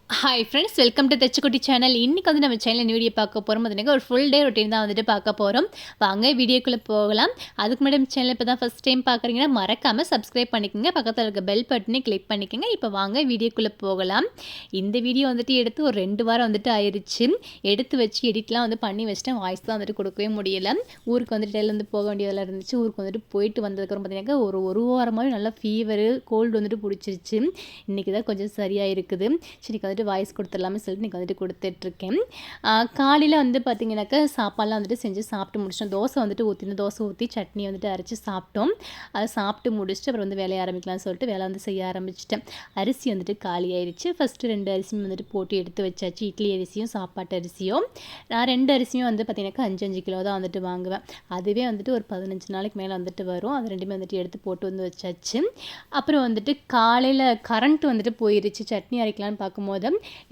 Hi friends, welcome to Thechukutti channel. இன்றைக்கி வந்து நம்ம சேனலில் வீடியோ பார்க்க போகிறோம். பார்த்தீங்கன்னா ஒரு ஃபுல் டே ரொட்டீன் தான் வந்துட்டு பார்க்க போகிறோம். வாங்க வீடியோக்குள்ளே போகலாம். அதுக்கு முன்னாடி சேனல் இப்போ தான் ஃபஸ்ட் டைம் பார்க்குறீங்கன்னா மறக்காமல் சப்ஸ்கிரைப் பண்ணிக்கோங்க. பக்கத்தில் இருக்க பெல் பட்டனை கிளிக் பண்ணிக்கோங்க. இப்போ வாங்க வீடியோக்குள்ளே போகலாம். இந்த வீடியோ வந்துட்டு எடுத்து ஒரு 2 வாரம் வந்துட்டு ஆயிடுச்சு. எடுத்து வச்சு எடிட்லாம் வந்து பண்ணி வச்சுட்டேன். வாய்ஸ் தான் வந்துட்டு கொடுக்கவே முடியலை. ஊருக்கு வந்துட்டு இடையில வந்து போக வேண்டியதெல்லாம் இருந்துச்சு. ஊருக்கு வந்துட்டு போயிட்டு வந்ததுக்கப்புறம் பார்த்தீங்கன்னா ஒரு வாரமாகவே நல்லா ஃபீவரு கோல்டு வந்துட்டு பிடிச்சிருச்சு. இன்றைக்கி தான் கொஞ்சம் சரியாக இருக்குது. சரி வந்துட்டு வாய்ஸ் கொடுத்துடலாமே சொல்லிட்டு இன்றைக்கி வந்துட்டு கொடுத்துட்ருக்கேன். காலையில் வந்து பார்த்திங்கனாக்கா சாப்பாடெலாம் வந்துட்டு செஞ்சு சாப்பிட்டு முடிச்சிட்டோம். தோசை வந்துட்டு தோசை ஊற்றி சட்னி வந்துட்டு அரைச்சி சாப்பிட்டோம். அதை சாப்பிட்டு முடிச்சுட்டு அப்புறம் வந்து வேலையை ஆரம்பிக்கலாம்னு சொல்லிட்டு வேலை வந்து செய்ய ஆரம்பிச்சிட்டேன். அரிசி வந்துட்டு காலி ஆயிடுச்சு. ஃபஸ்ட்டு 2 அரிசியும் வந்துட்டு போட்டு எடுத்து வச்சாச்சு. இட்லி அரிசியும் சாப்பாட்டு அரிசியும். நான் 2 அரிசியும் வந்து பார்த்திங்கனாக்கா 5 கிலோ தான் வந்துட்டு வாங்குவேன். அதுவே வந்துட்டு ஒரு 15 நாளைக்கு மேலே வந்துட்டு வரும். அது ரெண்டுமே வந்துட்டு எடுத்து போட்டு வந்து வச்சாச்சு. அப்புறம் வந்துட்டு காலையில் கரண்ட் வந்துட்டு போயிடுச்சு. சட்னி அரைக்கலான்னு பார்க்கும்போது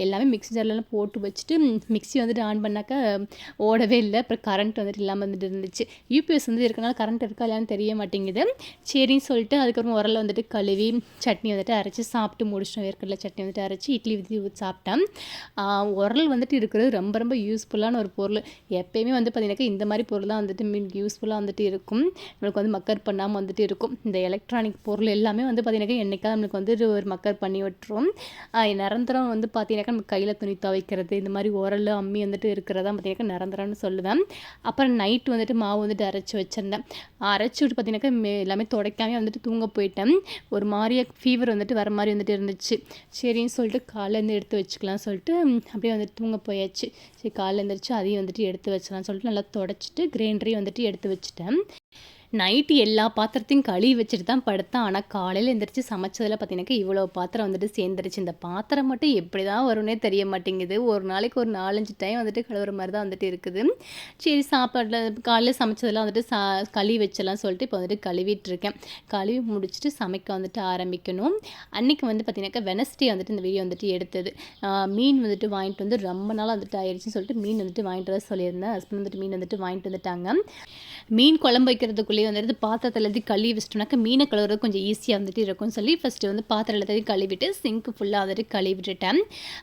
எல்லாமே மிக்ஸி ஜார்லாம் போட்டு வச்சுட்டு மிக்ஸி வந்துட்டு ஆன் பண்ணாக்கா ஓடவே இல்லை. அப்புறம் கரண்ட் வந்துட்டு இல்லாமல் வந்துட்டு இருந்துச்சு. யூபிஎஸ் வந்து இருக்கனால கரண்ட் இருக்கா இல்லையான்னு தெரிய மாட்டேங்குது. சரின்னு சொல்லிட்டு அதுக்கப்புறம் உரலை வந்துட்டு கழுவி சட்னி வந்துட்டு அரைச்சி சாப்பிட்டு முடிச்சிட்டோம். வேர்க்கடலை சட்னி வந்துட்டு அரைச்சி இட்லி ஊற்றி சாப்பிட்டேன். உரல் வந்துட்டு இருக்கிறது ரொம்ப ரொம்ப யூஸ்ஃபுல்லான ஒரு பொருள். எப்போயுமே வந்து பார்த்திங்கனாக்கா இந்த மாதிரி பொருள் தான் வந்துட்டு யூஸ்ஃபுல்லாக வந்துட்டு இருக்கும். நம்மளுக்கு வந்து மக்கர் பண்ணாமல் வந்துட்டு இருக்கும். இந்த எலக்ட்ரானிக் பொருள் எல்லாமே வந்து பார்த்திங்கனாக்கா என்றைக்காவது நம்மளுக்கு வந்துட்டு ஒரு மக்கர் பண்ணி விட்டுரும். நிரந்தரம் வந்து பார்த்தீங்கன்னாக்கா நம்ம கையில் துணி துவைக்கிறது இந்த மாதிரி உரல் அம்மி வந்துட்டு இருக்கிறதா பார்த்தீங்கன்னாக்கா நிரந்தரம்னு சொல்லுவேன். அப்புறம் நைட்டு வந்துட்டு மாவு வந்துட்டு அரைச்சி வச்சுருந்தேன். அரைச்சி விட்டு பார்த்தீங்கன்னாக்கா எல்லாமே துடைக்காமே வந்துட்டு தூங்க போயிட்டேன். ஒரு மாதிரியாக ஃபீவர் வந்துட்டு வர மாதிரி வந்துட்டு இருந்துச்சு. சரின்னு சொல்லிட்டு காலையிலேருந்து எடுத்து வச்சுக்கலாம்னு சொல்லிட்டு அப்படியே வந்துட்டு தூங்க போயாச்சு. சரி காலையில் எழுந்திரிச்சு அதையும் வந்துட்டு எடுத்து வச்சலாம்னு சொல்லிட்டு நல்லா துடைச்சிட்டு கிரைண்டரையும் வந்துட்டு எடுத்து வச்சுட்டேன். நைட்டு எல்லா பாத்திரத்தையும் கழுவி வச்சுட்டு தான் படுத்தேன். ஆனால் காலையில் எழுந்திரிச்சு சமைச்சதில் பார்த்தீங்கன்னாக்கா இவ்வளோ பாத்திரம் வந்துட்டு சேர்ந்துருச்சு. இந்த பாத்திரம் மட்டும் எப்படி தான் வரும்னே தெரிய மாட்டேங்குது. ஒரு நாளைக்கு ஒரு 4-5 டைம் வந்துட்டு கழுவுற மாதிரி தான் வந்துட்டு இருக்குது. சரி சாப்பாட்டில் காலையில் சமைச்சதெல்லாம் வந்துட்டு கழுவி வச்சலாம் சொல்லிட்டு இப்போ வந்துட்டு கழுவிட்டுருக்கேன். கழுவி முடிச்சுட்டு சமைக்க வந்துட்டு ஆரம்பிக்கணும். அன்றைக்கி வந்து பார்த்திங்கனாக்கா வெனஸ்டே வந்துட்டு இந்த வீடியோ வந்துட்டு எடுத்தது. மீன் வந்துட்டு வாங்கிட்டு வந்து ரொம்ப நாளாக வந்துட்டு ஆயிடுச்சுன்னு சொல்லிட்டு மீன் வந்துட்டு வாங்கிட்டு வர சொல்லியிருந்தேன். ஹஸ்பண்ட் வந்துட்டு மீன் வந்துட்டு வாங்கிட்டு வந்துட்டாங்க. மீன் குழம்பு வைக்கிறதுக்குள்ளேயே வந்துட்டு பாத்திரத்தில் எல்லாத்தையும் கழுவி வச்சிட்டோம்னாக்கா மீனை கழுவுறது கொஞ்சம் ஈஸியாக வந்துட்டு இருக்கும்னு சொல்லி ஃபஸ்ட்டு வந்து பாத்திரம் எல்லாத்தையும் கழுவிட்டு சிங்க்கு ஃபுல்லாக வந்துட்டு கழுவி விட்டுட்டேன்.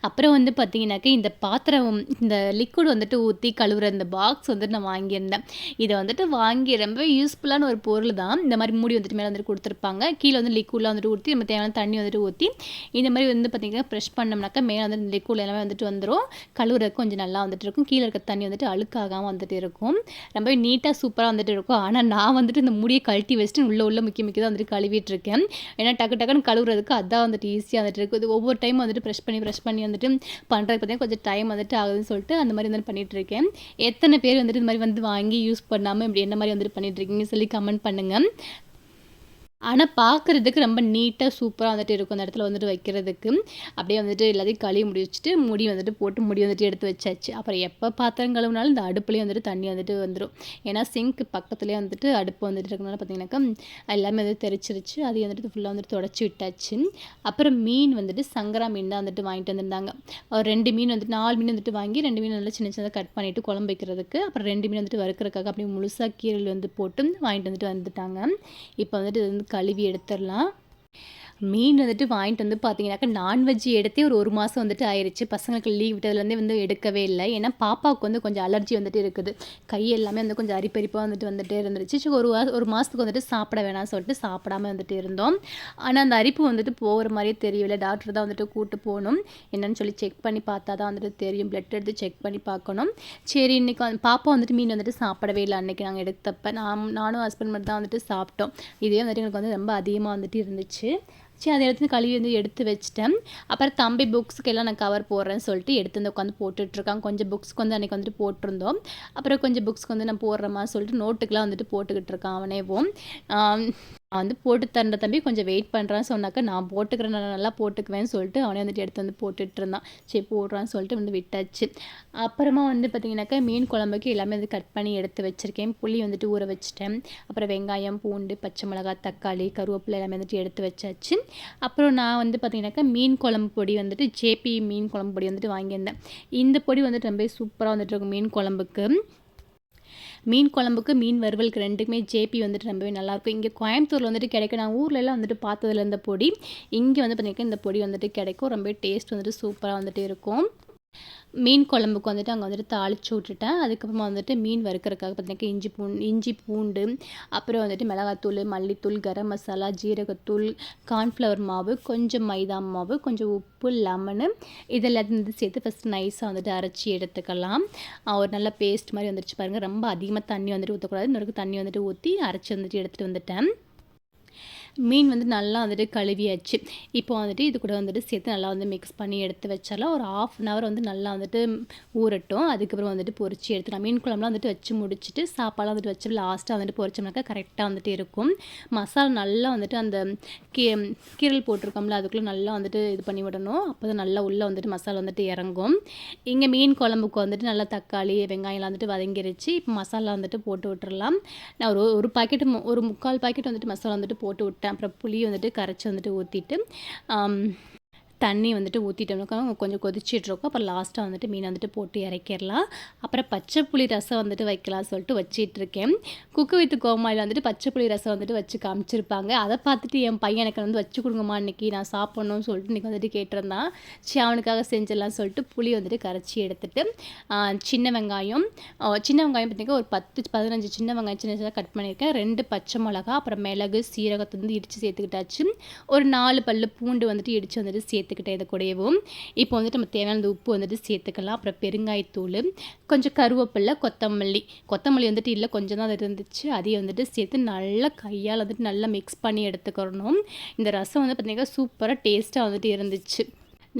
அப்புறம் வந்து பார்த்திங்கனாக்கா இந்த பாத்திரம் இந்த லிக்விட் வந்துட்டு ஊற்றி கழுவுற இந்த பாக்ஸ் வந்துட்டு நான் வாங்கியிருந்தேன். இதை வந்துட்டு வாங்கி ரொம்ப யூஸ்ஃபுல்லான ஒரு பொருள் தான். இந்த மாதிரி மூடி வந்துட்டு மேலே வந்துட்டு கொடுத்துருப்பாங்க. கீழே வந்து லிக்விட்லாம் வந்துட்டு ஊற்றி நம்ம தேவையான தண்ணி வந்துட்டு ஊற்றி இந்த மாதிரி வந்து பார்த்திங்கன்னா ப்ரெஷ் பண்ணோம்னாக்கா மேலே வந்து லிக்விட் எல்லாமே வந்துட்டு வந்துடும். கழுவுறதுக்கு கொஞ்சம் நல்லா வந்துட்டு இருக்கும். கீழே இருக்க தண்ணி வந்துட்டு அழுக்காகாமல் வந்துட்டு இருக்கும். ரொம்பவே நீட்டாக சூப்பராக வந்துட்டு இருக்கும். ஆனால் நான் வந்துட்டு இந்த முடியை கழட்டி வச்சுட்டு உள்ள முக்கிய தான் வந்துட்டு கழுவிட்டு இருக்கேன். ஏன்னா டக்குன்னு கழுவுறதுக்கு அதான் வந்துட்டு ஈஸியாக வந்துட்டு இருக்குது. ஒவ்வொரு டைம் வந்துட்டு ப்ரெஷ் பண்ணி வந்துட்டு பண்ணுறது பார்த்தீங்கன்னா கொஞ்சம் டைம் வந்துட்டு ஆகுதுன்னு சொல்லிட்டு அந்த மாதிரி வந்துட்டு பண்ணிட்டு இருக்கேன். எத்தனை பேர் வந்துட்டு இந்த மாதிரி வந்து வாங்கி யூஸ் பண்ணாமல் இப்படி என்ன மாதிரி வந்துட்டு பண்ணிட்டு இருக்கீங்கன்னு சொல்லி கமெண்ட் பண்ணுங்கள். ஆனால் பார்க்குறதுக்கு ரொம்ப நீட்டாக சூப்பராக வந்துட்டு இருக்கும். அந்த இடத்துல வந்துட்டு வைக்கிறதுக்கு அப்படியே வந்துட்டு எல்லாத்தையும் கழுவி வச்சுட்டு முடி வந்துட்டு போட்டு முடி வந்துட்டு எடுத்து வச்சாச்சு. அப்புறம் எப்போ பாத்திரம் கழுவுனாலும் இந்த அடுப்புலேயும் வந்துட்டு தண்ணி வந்துட்டு வந்துடும். ஏன்னா சிங்க் பக்கத்துலேயே வந்துட்டு அடுப்பு வந்துட்டு இருக்கனால பார்த்தீங்கன்னாக்கா எல்லாமே வந்து தெரிச்சிருச்சு. அதையும் வந்துட்டு ஃபுல்லாக வந்துட்டு தொடச்சி விட்டாச்சு. அப்புறம் மீன் வந்துட்டு சங்கரா மீன் தான் வந்துட்டு வாங்கிட்டு வந்திருந்தாங்க. ஒரு 2 மீன் வந்துட்டு 4 மீன் வந்துட்டு வாங்கி 2 மீன் நல்லா சின்ன சின்னதாக கட் பண்ணிவிட்டு குழம்பு வைக்கிறதுக்கு, அப்புறம் 2 மீன் வந்துட்டு வறுக்கிறதுக்காக அப்படியே முழுசாக கீரல் வந்து போட்டு வாங்கிட்டு வந்துட்டாங்க. இப்போ வந்துட்டு இது வந்து கழுவி எடுத்துடலாம். மீன் வந்துட்டு வாங்கிட்டு வந்து பார்த்தீங்கன்னாக்கா நான்வெஜ் எடுத்தே ஒரு மாதம் வந்துட்டு ஆயிடுச்சு. பசங்களுக்கு லீவ் விட்டதுலேருந்தே வந்து எடுக்கவே இல்லை. ஏன்னா பாப்பாவுக்கு வந்து கொஞ்சம் அலர்ஜி வந்துட்டு இருக்குது. கை எல்லாமே வந்து கொஞ்சம் அரிப்பரிப்பாக வந்துட்டே இருந்துச்சு. ஒரு மாதத்துக்கு வந்துட்டு சாப்பிட வேணாம்னு சொல்லிட்டு சாப்பிடாம வந்துட்டு இருந்தோம். ஆனால் அந்த அரிப்பு வந்துட்டு போகிற மாதிரியே தெரியவில்லை. டாக்டர் தான் வந்துட்டு கூப்பிட்டு போகணும். என்னன்னு சொல்லி செக் பண்ணி பார்த்தா தான் வந்துட்டு தெரியும். பிளட் எடுத்து செக் பண்ணி பார்க்கணும். சரி இன்றைக்கி பாப்பா வந்துட்டு மீன் வந்துட்டு சாப்பிடவே இல்லை. அன்றைக்கி நாங்கள் எடுத்தப்போ நானும் ஹஸ்பண்ட் மட்டும் தான் வந்துட்டு சாப்பிட்டோம். இதே வந்துட்டு எங்களுக்கு வந்து ரொம்ப அதிகமாக வந்துட்டு இருந்துச்சு. சரி அதை எடுத்து கழுவி வந்து எடுத்து வச்சிட்டேன். அப்புறம் தம்பி புக்ஸுக்கு எல்லாம் நான் கவர் போடுறேன்னு சொல்லிட்டு எடுத்து வந்து உட்காந்து போட்டுட்ருக்கான். கொஞ்சம் புக்ஸ்க்கு வந்து அன்றைக்கி வந்துட்டு போட்டிருந்தோம். அப்புறம் கொஞ்சம் புக்ஸ்க்கு வந்து நான் போடுறேம்மா சொல்லிட்டு நோட்டுக்கெலாம் வந்துட்டு போட்டுக்கிட்டு இருக்கான் அவனேவும். நான் வந்து போட்டு தரேன் தம்பி கொஞ்சம் வெயிட் பண்ணுறான்னு சொன்னாக்கா நான் போட்டுக்கிறேன் நான் நல்லா போட்டுக்குவேன்னு சொல்லிட்டு அவனே வந்துட்டு எடுத்து வந்து போட்டுட்டு இருந்தான். சரி போடுறான்னு சொல்லிட்டு வந்து விட்டாச்சு. அப்புறமா வந்து பார்த்திங்கனாக்கா மீன் குழம்புக்கு எல்லாமே வந்து கட் பண்ணி எடுத்து வச்சுருக்கேன். புளி வந்துட்டு ஊற வச்சுட்டேன். அப்புறம் வெங்காயம், பூண்டு, பச்சை மிளகாய், தக்காளி, கருவேப்பிலை எல்லாமே வந்துட்டு எடுத்து வச்சாச்சு. அப்புறம் நான் வந்து பார்த்திங்கனாக்கா மீன் குழம்பு பொடி வந்துட்டு ஜேபி மீன் குழம்பு பொடி வந்துட்டு வாங்கியிருந்தேன். இந்த பொடி வந்துட்டு ரொம்ப சூப்பராக வந்துட்டு இருக்கும் மீன் குழம்புக்கு. மீன் குழம்புக்கு, மீன் வறுவலுக்கு 2க்குமே ஜேபி வந்துட்டு ரொம்பவே நல்லாயிருக்கும். இங்கே கோயம்புத்தூரில் வந்துட்டு கிடைக்கும். நான் ஊர்லலாம் வந்துட்டு பார்த்ததில்ல இந்த பொடி. இங்கே வந்து பார்த்திங்கன்னா இந்த பொடி வந்துட்டு கிடைக்கும். ரொம்பவே டேஸ்ட் வந்துட்டு சூப்பராக வந்துட்டு இருக்கும். மீன் குழம்புக்கு வந்துட்டு அங்கே வந்துட்டு தாளித்து விட்டுட்டேன். அதுக்கப்புறமா வந்துட்டு மீன் வறுக்கிறதுக்காக பார்த்தீங்கன்னா இஞ்சி பூண்டு, அப்புறம் வந்துட்டு மிளகாத்தூள், மல்லித்தூள், கரம் மசாலா, ஜீரகத்தூள், கார்ன்ஃப்ளவர் மாவு, கொஞ்சம் மைதா மாவு, கொஞ்சம் உப்பு, லெமனு இதெல்லாத்தையும் வந்து சேர்த்து ஃபஸ்ட்டு நைஸாக வந்துட்டு அரைச்சி எடுத்துக்கலாம். ஒரு நல்ல பேஸ்ட் மாதிரி வந்துருச்சு பாருங்கள். ரொம்ப அதிகமாக தண்ணி வந்துட்டு ஊற்றக்கூடாது. இன்னொரு தண்ணி வந்துட்டு ஊற்றி அரைச்சி வந்துட்டு எடுத்துகிட்டு வந்துட்டேன். மீன் வந்து நல்லா வந்துட்டு கழுவியாச்சு. இப்போ வந்துட்டு இது கூட வந்துட்டு சேர்த்து நல்லா வந்து மிக்ஸ் பண்ணி எடுத்து வச்சாலாம் ஒரு 1/2 அன் ஹவர் வந்து நல்லா வந்துட்டு ஊறட்டும். அதுக்கப்புறம் வந்துட்டு பொரிச்சு எடுத்துக்கலாம். மீன் குழம்புலாம் வந்துட்டு வச்சு முடிச்சுட்டு சாப்பாடுலாம் வந்துட்டு வச்சு லாஸ்ட்டாக வந்துட்டு பொரிச்சோம்னாக்கா கரெக்டாக வந்துட்டு இருக்கும். மசாலா நல்லா வந்துட்டு அந்த கீரல் போட்டிருக்கோம்ல அதுக்குள்ளே நல்லா வந்துட்டு இது பண்ணி விடணும். அப்போ தான் நல்லா உள்ளே வந்துட்டு மசாலா வந்துட்டு இறங்கும். இங்கே மீன் குழம்புக்கு வந்துட்டு நல்லா தக்காளி, வெங்காயம்லாம் வந்துட்டு வதங்கிருச்சு. இப்போ மசாலா வந்துட்டு போட்டு விட்டுறலாம். நான் ஒரு பாக்கெட் ஒரு 3/4 பாக்கெட் வந்துட்டு மசாலா வந்துட்டு போட்டு விட்டேன். அப்புறம் புளி வந்துட்டு கரைச்சி வந்துட்டு ஊற்றிட்டு தண்ணி வந்துட்டு ஊற்றிட்டோம்னாக்கா கொஞ்சம் கொதிச்சிட்ருக்கோம். அப்புறம் லாஸ்ட்டாக வந்துட்டு மீன் வந்துட்டு போட்டு இறக்கிடலாம். அப்புறம் பச்சை புளி ரசம் வந்துட்டு வைக்கலாம் சொல்லிட்டு வச்சிட்ருக்கேன். குக்கு வித் கோமாளியில் வந்துட்டு பச்சை புளி ரசம் வந்துட்டு வச்சு காமிச்சிருப்பாங்க. அதை பார்த்துட்டு என் பையன் எனக்கு வந்து வச்சு கொடுங்கம்மா இன்றைக்கி நான் சாப்பிட்ணுன்னு சொல்லிட்டு இன்றைக்கி வந்துட்டு கேட்டிருந்தான். சரி அவனுக்காக செஞ்சிடலாம் சொல்லிட்டு புளி வந்துட்டு கரைச்சி எடுத்துட்டு சின்ன வெங்காயம் பார்த்திங்கன்னா ஒரு 10-15 சின்ன வெங்காயம் சின்ன கட் பண்ணியிருக்கேன். 2 பச்சை மிளகா, அப்புறம் மிளகு, சீரகத்தை வந்து இடித்து சேர்த்துக்கிட்டாச்சு. ஒரு 4 பல்லு பூண்டு வந்துட்டு இடித்து வந்துட்டு சேர்த்துக்கிட்டேன். இதை கூடவும் இப்போ வந்துட்டு நம்ம தேவையான உப்பு வந்துட்டு சேர்த்துக்கலாம். அப்புறம் பெருங்காயத்தூள், கொஞ்சம் கருவேப்பிலை, கொத்தமல்லி வந்துட்டு இல்லை கொஞ்சம் தான் அது இருந்துச்சு. அதையும் வந்துட்டு சேர்த்து நல்லா கையால் வந்துட்டு நல்லா மிக்ஸ் பண்ணி எடுத்துக்கிறணும். இந்த ரசம் வந்து பார்த்திங்கன்னா சூப்பராக டேஸ்ட்டாக வந்துட்டு இருந்துச்சு.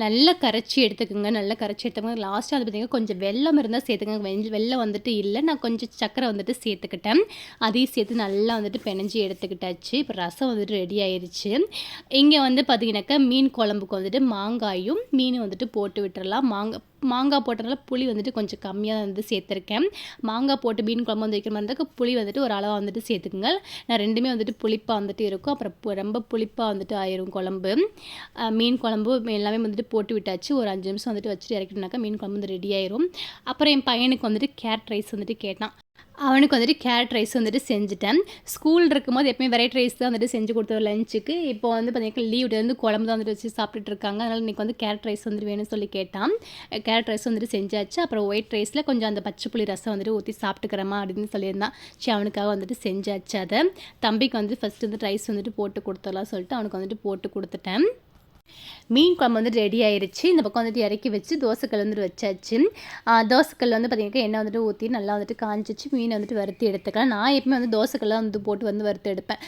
நல்லா கரைச்சி எடுத்துக்கோங்க. நல்லா கரைச்சி எடுத்துக்கோங்க. லாஸ்ட்டாக அது பார்த்திங்கன்னா கொஞ்சம் வெல்லம் இருந்தால் சேர்த்துக்கோங்க. வெல்லம் வந்துட்டு இல்லை, நான் கொஞ்சம் சர்க்கரை வந்துட்டு சேர்த்துக்கிட்டேன். அதையும் சேர்த்து நல்லா வந்துட்டு பிணைஞ்சி எடுத்துக்கிட்டாச்சு. இப்போ ரசம் வந்துட்டு ரெடி ஆயிடுச்சு. இங்கே வந்து பார்த்திங்கனாக்கா மீன் குழம்புக்கு வந்துட்டு மாங்காயும் மீன் வந்துட்டு போட்டு விட்டுறலாம். மாங்காய் போட்டனால புளி வந்துட்டு கொஞ்சம் கம்மியாக வந்து சேர்த்துருக்கேன். மாங்காய் போட்டு மீன் குழம்பு வந்து வைக்கிற மாதிரி இருந்தால் புளி வந்துட்டு ஒரு அளவாக வந்துட்டு சேர்த்துக்குங்க. நான் 2மே வந்துட்டு புளிப்பாக வந்துட்டு இருக்கும். அப்புறம் ரொம்ப புளிப்பாக வந்துட்டு ஆயிரும் குழம்பு. மீன் குழம்பு எல்லாமே வந்துட்டு போட்டு விட்டாச்சு. ஒரு 5 நிமிஷம் வந்துட்டு வச்சுட்டு இறக்கிட்டோம்னாக்கா மீன் குழம்பு வந்து ரெடி ஆயிரும். அப்புறம் என் பையனுக்கு வந்துட்டு கேரட் ரைஸ் வந்துட்டு கேட்டான். அவனுக்கு வந்துட்டு கேரட் ரைஸ் வந்துட்டு செஞ்சுட்டேன். ஸ்கூல் இருக்கும்போது எப்பவுமே வெரைட்டி ரைஸ் தான் வந்துட்டு செஞ்சு கொடுத்தோம் லஞ்சுக்கு. இப்போ வந்து பார்த்திங்கன்னா லீவ்லேருந்து குழம்பு தான் வந்துட்டு வச்சு சாப்பிட்டுட்டு இருக்காங்க. அதனால் இன்றைக்கி வந்து கேரட் ரைஸ் வந்துட்டு வேணும்னு சொல்லி கேட்டான். கேரட் ரைஸ் வந்துட்டு செஞ்சாச்சு. அப்புறம் ஒயிட் ரைஸில் கொஞ்சம் அந்த பச்சை புளி ரசம் வந்துட்டு ஊற்றி சாப்பிட்டுக்கிறமா அப்படின்னு சொல்லியிருந்தான். சரி அவனுக்காக வந்துட்டு செஞ்சாச்சு. அதை தம்பிக்கு வந்து ஃபஸ்ட்டு வந்து ரைஸ் வந்துட்டு போட்டு கொடுத்துடலாம் சொல்லிட்டு அவனுக்கு வந்துட்டு போட்டு கொடுத்துட்டேன். மீன் குழம்பு வந்துட்டு ரெடி ஆயிடுச்சு. இந்த பக்கம் வந்துட்டு இறக்கி வச்சு தோசைக்கல் வந்துட்டு வச்சாச்சு. தோசைக்கல் வந்து பார்த்திங்கன்னா எண்ணெய் வந்துட்டு ஊற்றி நல்லா வந்துட்டு காஞ்சிச்சு. மீனை வந்துட்டு வறுத்து எடுத்துக்கலாம். நான் எப்பவுமே வந்து தோசைக்கல்லாம் வந்து போட்டு வந்து வறுத்து எடுப்பேன்.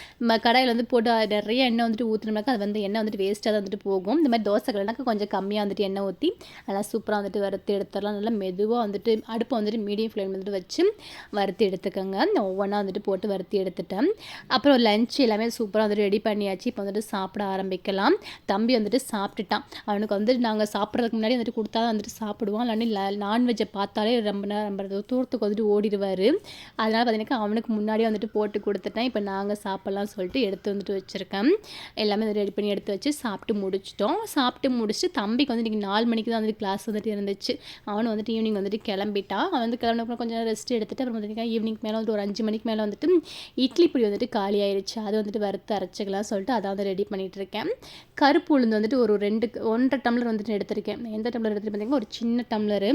கடாயில் வந்து போட்டு நிறைய எண்ணெய் வந்துட்டு ஊற்றினோம்னாக்கா அது வந்து எண்ணெய் வந்துட்டு வேஸ்ட்டாக தான் வந்துட்டு போகும். இந்த மாதிரி தோசைக்கல்னாக்கா கொஞ்சம் கம்மியாக வந்துட்டு எண்ணெய் ஊற்றி நல்லா சூப்பராக வந்துட்டு வறுத்து எடுத்துடலாம். நல்லா மெதுவாக வந்துட்டு அடுப்பை வந்துட்டு மீடியம் ஃப்ளேம் வந்துட்டு வச்சு வறுத்து எடுத்துக்கோங்க. ஒவ்வொன்றா வந்துட்டு போட்டு வறுத்து எடுத்துட்டேன். அப்புறம் லஞ்ச் எல்லாமே சூப்பராக வந்துட்டு ரெடி பண்ணியாச்சு. இப்போ வந்துட்டு சாப்பிட ஆரம்பிக்கலாம். தம்பி வந்துட்டு சாப்பிட்டுட்டான். அவனுக்கு வந்துட்டு நாங்கள் சாப்பிட்றதுக்கு முன்னாடி வந்துட்டு கொடுத்தா தான் வந்துட்டு சாப்பிடுவான். இல்லாட்டி நான்வெஜ்ஜை பார்த்தாலே ரொம்ப தூரத்துக்கு வந்துட்டு ஓடிடுவார். அதனால் பார்த்தீங்கன்னா அவனுக்கு முன்னாடியே வந்துட்டு போட்டு கொடுத்துட்டேன். இப்போ நாங்கள் சாப்பிட்லாம் சொல்லிட்டு எடுத்து வந்துட்டு வச்சுருக்கேன். எல்லாமே ரெடி பண்ணி எடுத்து வச்சு சாப்பிட்டு முடிச்சிட்டோம். சாப்பிட்டு முடிச்சுட்டு தம்பிக்கு வந்து இன்றைக்கி 4 மணிக்கு தான் வந்துட்டு கிளாஸ் வந்துட்டு இருந்துச்சு. அவனு வந்துட்டு ஈவினிங் வந்துட்டு கிளம்பிட்டான். அவன் வந்து கிளம்பினப்புறம் கொஞ்சம் ரெஸ்ட் எடுத்துகிட்டு அப்புறம் பார்த்தீங்கன்னா ஈவினிங் மேலே வந்து ஒரு 5 மணிக்கு மேலே வந்துட்டு இட்லி பொடி வந்துட்டு காலி ஆயிடுச்சு. அதை வந்துட்டு வறுத்து அரைச்சிக்கலாம் சொல்லிட்டு அதை வந்து ரெடி பண்ணிகிட்டு இருக்கேன். கருப்பு உளுந்து வந்துட்டு ஒரு 1.5 டம்ளர் வந்துட்டு எடுத்திருக்கேன். எந்த டம்ளர் எடுத்துகிட்டு பார்த்தீங்கன்னா ஒரு சின்ன டம்ளரு.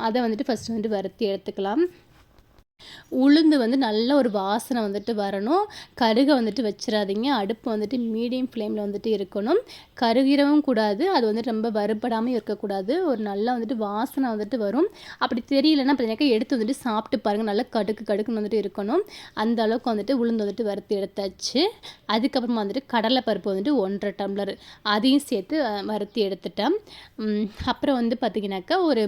அதை வந்துட்டு ஃபஸ்ட்டு வந்துட்டு வறுத்து எடுத்துக்கலாம். உளுந்து வந்து நல்ல ஒரு வாசனை வந்துட்டு வரணும். கருக வந்துட்டு வச்சிடாதீங்க. அடுப்பு வந்துட்டு மீடியம் ஃப்ளேமில் வந்துட்டு இருக்கணும். கருகிரவும் கூடாது. அது வந்துட்டு ரொம்ப வறுபடாமல் இருக்கக்கூடாது. ஒரு நல்லா வந்துட்டு வாசனை வந்துட்டு வரும். அப்படி தெரியலன்னா பார்த்தீங்கன்னாக்கா எடுத்து வந்துட்டு சாப்பிட்டு பாருங்கள். நல்லா கடுக்குன்னு வந்துட்டு இருக்கணும். அந்த அளவுக்கு வந்துட்டு உளுந்து வந்துட்டு வறுத்து எடுத்தாச்சு. அதுக்கப்புறமா வந்துட்டு கடலைப்பருப்பு வந்துட்டு 1.5 டம்ளர் அதையும் சேர்த்து வறுத்து எடுத்துட்டேன். அப்புறம் வந்து பார்த்திங்கனாக்கா ஒரு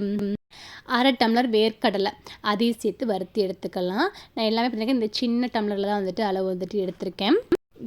1/2 டம்ளர் வேர்க்கடலை அதையும் சேர்த்து வறுத்து எடுத்துக்கலாம். நான் எல்லாமே பார்த்தீங்கன்னா இந்த சின்ன டம்ளரில் தான் வந்துட்டு அளவு வந்துட்டு எடுத்திருக்கேன்.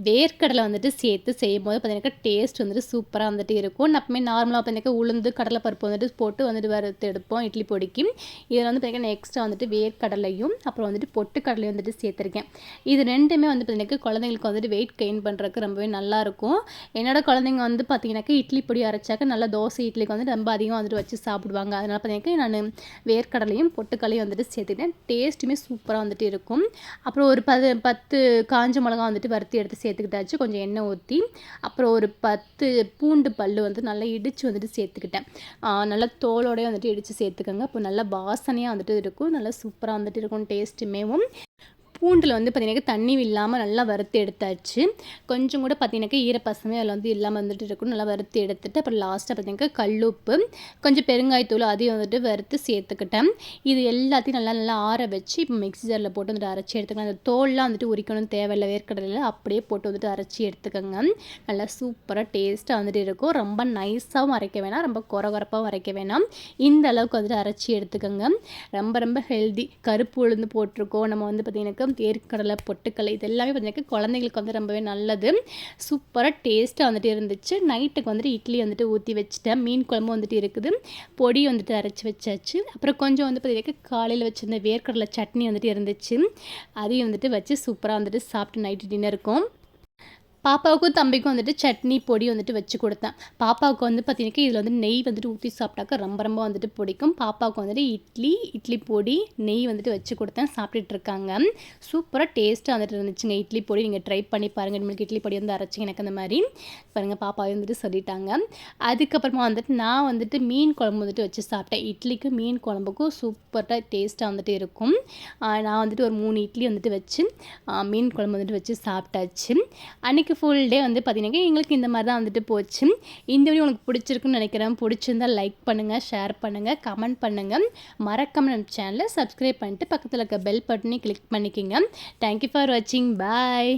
வேர்க்கடலை வந்துட்டு சேர்த்து செய்யும்போது பார்த்தீங்கன்னாக்கா டேஸ்ட் வந்துட்டு சூப்பராக வந்துட்டு இருக்கும். நான் எப்பவுமே நார்மலாக பார்த்தீங்கன்னாக்கா உளுந்து, கடலைப்பருப்பு வந்துட்டு போட்டு வந்துட்டு வறுத்து எடுப்போம் இட்லி பொடிக்கு. இதில் வந்து பார்த்தீங்கன்னா எக்ஸ்ட்ரா வந்துட்டு வேர்க்கடலையும் அப்புறம் வந்துட்டு பொட்டுக்கடலையும் வந்துட்டு சேர்த்துருக்கேன். இது 2மே வந்து பார்த்தீங்கன்னாக்கா குழந்தைங்களுக்கு வந்துட்டு வெயிட் கெயின் பண்ணுறதுக்கு ரொம்பவே நல்லாயிருக்கும். என்னோட குழந்தைங்க வந்து பார்த்தீங்கன்னாக்கா இட்லி பொடி அரைச்சாக்க நல்லா தோசை இட்லிக்கு வந்துட்டு ரொம்ப அதிகம் வந்துட்டு வச்சு சாப்பிடுவாங்க. அதனால் பார்த்தீங்கன்னாக்கா நான் வேர்க்கடலையும் பொட்டுக்கடலையும் வந்துட்டு சேர்த்துக்கிட்டேன். டேஸ்ட்டுமே சூப்பராக வந்துட்டு இருக்கும். அப்புறம் ஒரு 10 காஞ்ச மிளகா வந்துட்டு வறுத்து எடுத்து சேர்த்துக்கிட்டாச்சு. கொஞ்சம் எண்ணெய் ஊற்றி அப்புறம் ஒரு 10 பூண்டு பல் வந்து நல்லா இடித்து வந்துட்டு சேர்த்துக்கிட்டேன். நல்லா தோலோடய வந்துட்டு இடித்து சேர்த்துக்கோங்க. அப்போ நல்லா வாசனையாக வந்துட்டு இருக்கும். நல்லா சூப்பராக வந்துட்டு இருக்கும் டேஸ்ட்டுமேவும். பூண்டில் வந்து பார்த்திங்கனாக்கா தண்ணி இல்லாமல் நல்லா வறுத்து எடுத்தாச்சு. கொஞ்சம் கூட பார்த்திங்கனாக்கா ஈரப்பசமே அதில் வந்து இல்லாமல் வந்துட்டு இருக்கும். நல்லா வறுத்து எடுத்துட்டு அப்புறம் லாஸ்ட்டாக பார்த்திங்கனாக்கா கல்லுப்பு, கொஞ்சம் பெருங்காயத்தூள் அதையும் வந்துட்டு வறுத்து சேர்த்துக்கிட்டேன். இது எல்லாத்தையும் நல்லா நல்லா ஆற வச்சு இப்போ மிக்ஸி ஜாரில் போட்டு வந்துட்டு அரைச்சி எடுத்துக்கலாம். அந்த தோல்லாம் வந்துட்டு உரிக்கணும் தேவையில்லை. வேர்க்கடலையில் அப்படியே போட்டு வந்துட்டு அரைச்சி எடுத்துக்கோங்க. நல்லா சூப்பராக டேஸ்ட்டாக வந்துட்டு இருக்கும். ரொம்ப நைஸாகவும் அரைக்க வேணாம், ரொம்ப கொரகொரப்பாகவும் அரைக்க வேணாம். இந்த அளவுக்கு வந்துட்டு அரைச்சி எடுத்துக்கோங்க. ரொம்ப ரொம்ப ஹெல்தி. கருப்பு உளுந்து போட்டிருக்கோம். நம்ம வந்து பார்த்திங்கனாக்கா வேர்க்கடலை, பொட்டுக்கடலை இது எல்லாமே பார்த்தீங்கன்னா குழந்தைங்களுக்கு வந்து ரொம்பவே நல்லது. சூப்பராக டேஸ்ட்டாக வந்துட்டு இருந்துச்சு. நைட்டுக்கு வந்துட்டு இட்லி வந்துட்டு ஊற்றி வச்சுட்டேன். மீன் குழம்பு வந்துட்டு இருக்குது. பொடி வந்துட்டு அரைச்சி வச்சாச்சு. அப்புறம் கொஞ்சம் வந்து பார்த்தீங்கன்னா காலையில் வச்சுருந்த வேர்க்கடலை சட்னி வந்துட்டு இருந்துச்சு. அதையும் வந்துட்டு வச்சு சூப்பராக வந்துட்டு சாப்பிட்டு நைட்டு டின்னருக்கும் பாப்பாவுக்கும் தம்பிக்கும் வந்துட்டு சட்னி பொடி வந்துட்டு வச்சு கொடுத்தேன். பாப்பாவுக்கு வந்து பார்த்தீங்கன்னா இதில் வந்து நெய் வந்துட்டு ஊற்றி சாப்பிட்டாக்க ரொம்ப ரொம்ப வந்துட்டு பிடிக்கும். பாப்பாவுக்கு வந்துட்டு இட்லி பொடி நெய் வந்துட்டு வச்சு கொடுத்தேன். சாப்பிட்டுட்டு இருக்காங்க. சூப்பராக டேஸ்ட்டாக வந்துட்டு இருந்துச்சுங்க இட்லி பொடி. நீங்கள் ட்ரை பண்ணி பாருங்கள். நம்மளுக்கு இட்லி பொடி வந்து அரைச்சிங்க எனக்கு அந்த மாதிரி பாருங்கள். பாப்பாவே வந்துட்டு சொல்லிட்டாங்க. அதுக்கப்புறமா வந்துட்டு நான் வந்துட்டு மீன் குழம்பு வந்துட்டு வச்சு சாப்பிட்டேன். இட்லிக்கு மீன் குழம்புக்கும் சூப்பராக டேஸ்ட்டாக வந்துட்டு இருக்கும். நான் வந்துட்டு ஒரு 3 இட்லி வந்துட்டு வச்சு மீன் குழம்பு வந்துட்டு வச்சு சாப்பிட்டாச்சு. அன்றைக்கி ஃபுல் டே வந்து பார்த்தீங்கன்னா எங்களுக்கு இந்த மாதிரி தான் வந்துட்டு போச்சு. இந்த வீடியோ உங்களுக்கு பிடிச்சிருக்குன்னு நினைக்கிறேன். பிடிச்சிருந்தால் லைக் பண்ணுங்கள், ஷேர் பண்ணுங்கள், கமெண்ட் பண்ணுங்கள். மறக்காம நம்ம சேனலை சப்ஸ்கிரைப் பண்ணிட்டு பக்கத்தில் இருக்க பெல் பட்டனையும் கிளிக் பண்ணிக்கோங்க. தேங்க்யூ ஃபார் வாட்சிங். பாய்.